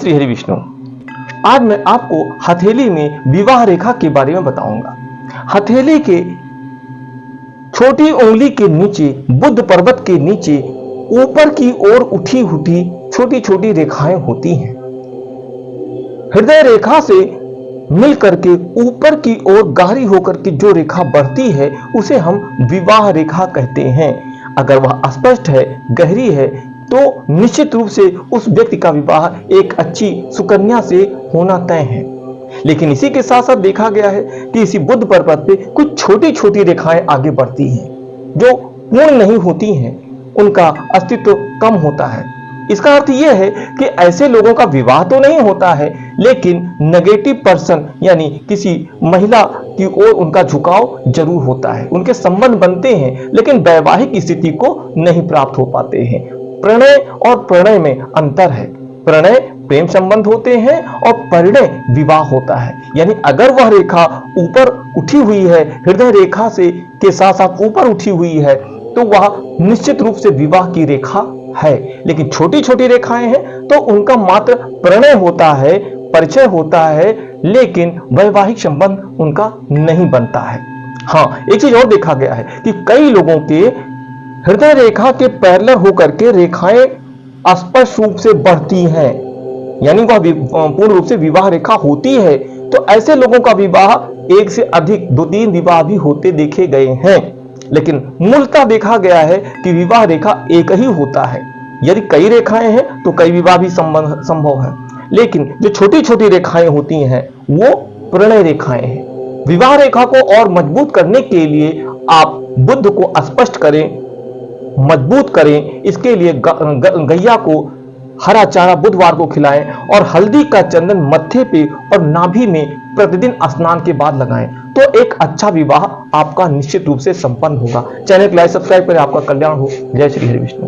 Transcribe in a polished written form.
श्री हरि विष्णु। आज मैं आपको हथेली में विवाह रेखा के बारे में बताऊंगा। हथेली के छोटी उंगली के नीचे, बुध पर्वत के नीचे ऊपर की ओर उठी उठी छोटी छोटी रेखाएं होती हैं। हृदय रेखा से मिल करके ऊपर की ओर गहरी होकर के जो रेखा बढ़ती है उसे हम विवाह रेखा कहते हैं। अगर वह अस्पष्ट है, गहरी है, तो निश्चित रूप से उस व्यक्ति का विवाह एक अच्छी सुकन्या से होना तय है। लेकिन इसी के साथ साथ देखा गया है कि इसी बुध पर्वत पे कुछ छोटी छोटी रेखाएं आगे बढ़ती हैं जो पूर्ण नहीं होती हैं, उनका अस्तित्व कम होता है। इसका अर्थ यह है कि ऐसे लोगों का विवाह तो नहीं होता है, लेकिन नेगेटिव पर्सन यानी किसी महिला की ओर उनका झुकाव जरूर होता है। उनके संबंध बनते हैं लेकिन वैवाहिक स्थिति को नहीं प्राप्त हो पाते हैं। प्रणय और प्रणय में अंतर है। प्रणय प्रेम संबंध होते हैं और परिणय विवाह होता है। यानी अगर वह रेखा ऊपर उठी हुई है, हृदय रेखा से के साथ साथ ऊपर उठी हुई है, तो वह निश्चित रूप से विवाह की रेखा है। लेकिन छोटी छोटी रेखाएं हैं तो उनका मात्र प्रणय होता है, परिचय होता है, लेकिन वैवाहिक संबंध उनका नहीं बनता है। हाँ, एक चीज और देखा गया है कि कई लोगों के हृदय रेखा के पैरेलल होकर के रेखाएं स्पष्ट रूप से बढ़ती हैं, यानी वह पूर्ण रूप से विवाह रेखा होती है। तो ऐसे लोगों का विवाह एक से अधिक 2-3 विवाह भी होते देखे गए हैं। लेकिन मूलतः देखा गया है कि विवाह रेखा एक ही होता है। यदि कई रेखाएं हैं तो कई विवाह भी संभव है, लेकिन जो छोटी छोटी रेखाएं होती हैं वो प्रणय रेखाएं हैं। विवाह रेखा को और मजबूत करने के लिए आप बुध को स्पष्ट करें, मजबूत करें। इसके लिए गैया को हरा चारा बुधवार को खिलाएं और हल्दी का चंदन मत्थे पे और नाभि में प्रतिदिन स्नान के बाद लगाएं, तो एक अच्छा विवाह आपका निश्चित रूप से संपन्न होगा। चैनल को लाइक सब्सक्राइब करें। आपका कल्याण हो। जय श्री हरि विष्णु।